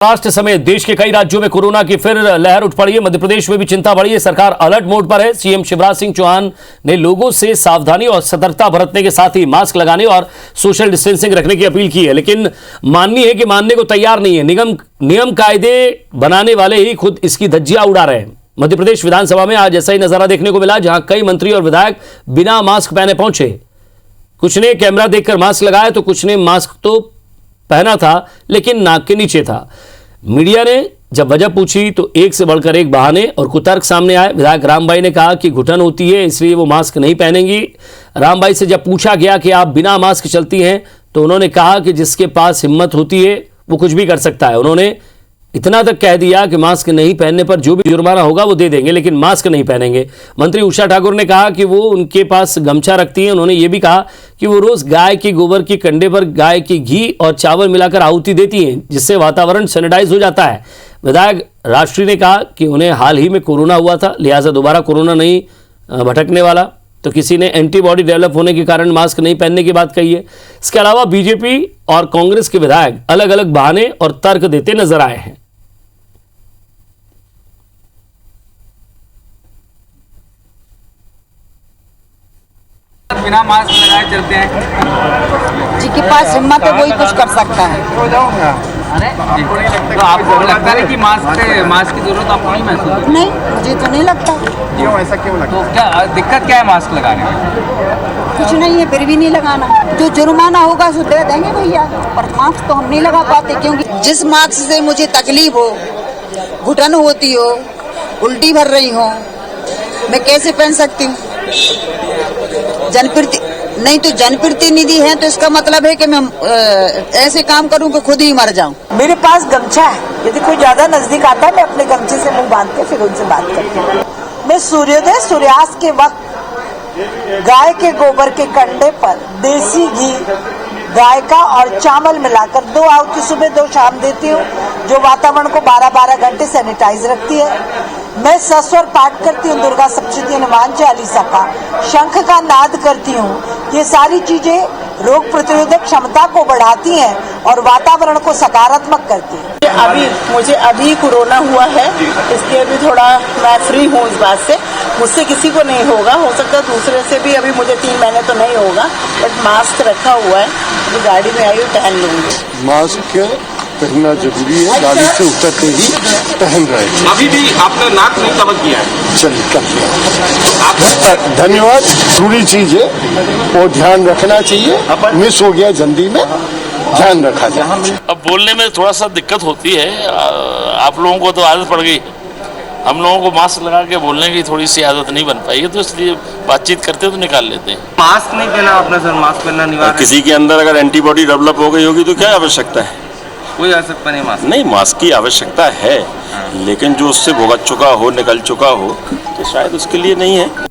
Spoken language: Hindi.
महाराष्ट्र समेत देश के कई राज्यों में कोरोना की फिर लहर उठ पड़ी है। मध्य प्रदेश में भी चिंता बढ़ी है। सरकार अलर्ट मोड पर है। सीएम शिवराज सिंह चौहान ने लोगों से सावधानी और सतर्कता बरतने के साथ ही मास्क लगाने और सोशल डिस्टेंसिंग रखने की अपील की है, लेकिन माननी है कि मानने को तैयार नहीं है। नियम कायदे बनाने वाले ही खुद इसकी धज्जियां उड़ा रहे हैं। मध्य प्रदेश विधानसभा में आज ऐसा ही नजारा देखने को मिला, जहां कई मंत्री और विधायक बिना मास्क पहने पहुंचे। कुछ ने कैमरा देखकर मास्क लगाया तो कुछ ने मास्क तो पहना था लेकिन नाक के नीचे था। मीडिया ने जब वजह पूछी तो एक से बढ़कर एक बहाने और कुतर्क सामने आए। विधायक रामबाई ने कहा कि घुटन होती है इसलिए वो मास्क नहीं पहनेंगी। रामबाई से जब पूछा गया कि आप बिना मास्क चलती हैं तो उन्होंने कहा कि जिसके पास हिम्मत होती है वो कुछ भी कर सकता है। उन्होंने इतना तक कह दिया कि मास्क नहीं पहनने पर जो भी जुर्माना होगा वो दे देंगे, लेकिन मास्क नहीं पहनेंगे। मंत्री उषा ठाकुर ने कहा कि वो उनके पास गमछा रखती हैं। उन्होंने ये भी कहा कि वो रोज गाय के गोबर की कंडे पर गाय की घी और चावल मिलाकर आहुति देती हैं, जिससे वातावरण सैनिटाइज हो जाता है। विधायक राष्ट्रीय ने कहा कि उन्हें हाल ही में कोरोना हुआ था, लिहाजा दोबारा कोरोना नहीं भटकने वाला। तो किसी ने एंटीबॉडी डेवलप होने के कारण मास्क नहीं पहनने की बात कही है। इसके अलावा बीजेपी और कांग्रेस के विधायक अलग अलग बहाने और तर्क देते नजर आए हैं। बिना मास्क लगाए चलते हैं। जिसके पास हिम्मत है वही कुछ कर सकता है। अरे तो आपको लगता है कि मास्क की जरूरत आपको नहीं महसूस होती? नहीं, मुझे तो नहीं लगता। क्यों, ऐसा क्यों लगता? तो क्या दिक्कत क्या है मास्क लगाने में? कुछ नहीं है, फिर भी नहीं लगाना। जो जुर्माना होगा उसे दे देंगे भैया, पर मास्क तो हम नहीं लगा पाते, क्योंकि जिस मास्क से मुझे तकलीफ हो, घुटन होती हो, उल्टी भर रही हो, मैं कैसे पहन सकती हूँ? जनप्रतिनिधि है तो इसका मतलब है कि मैं ऐसे काम करूं कि खुद ही मर जाऊं। मेरे पास गमछा है, यदि कोई ज्यादा नजदीक आता है मैं अपने गमछे से मुंह बांध के फिर उनसे बात करती हूँ। मैं सूर्योदय सूर्यास्त के वक्त गाय के गोबर के कंडे पर देसी घी, गाय का और चावल मिलाकर 2 आहुति सुबह 2 शाम देती हूँ, जो वातावरण को 12-12 घंटे सैनिटाइज रखती है। मैं सस्वर पाठ करती हूँ, दुर्गा सप्तशती हनुमान चालीसा का, शंख का नाद करती हूँ। ये सारी चीजें रोग प्रतिरोधक क्षमता को बढ़ाती हैं और वातावरण को सकारात्मक करती हैं। मुझे अभी कोरोना हुआ है, इसलिए अभी थोड़ा मैं फ्री हूँ इस बात से। मुझसे किसी को नहीं होगा, हो सकता है दूसरे से भी अभी मुझे 3 महीने तो नहीं होगा, बट मास्क रखा हुआ है, तो गाड़ी में आई हुई पहन लूंगी। मास्क पहनना जरूरी है, गाड़ी से उतरते ही पहन रहे हैं। अभी भी आपने नाक नहीं कवर किया है। चलिए कर लिया, धन्यवाद। जरूरी चीज है वो ध्यान रखना चाहिए, मिस हो गया जल्दी में, ध्यान रखा जाए। अब बोलने में थोड़ा सा दिक्कत होती है, आप लोगों को तो आदत पड़ गई, हम लोगों को मास्क लगा के बोलने की थोड़ी सी आदत नहीं बन पाई है, तो इसलिए बातचीत करते तो निकाल लेते हैं। मास्क नहीं पहना आपने सर, मास्क पहनना अनिवार्य है। किसी के अंदर अगर एंटीबॉडी डेवलप हो गई होगी तो क्या आवश्यकता है? कोई आवश्यकता नहीं मास्क। नहीं, मास्क की आवश्यकता है, लेकिन जो उससे भुगत चुका हो, निकल चुका हो, तो शायद उसके लिए नहीं है।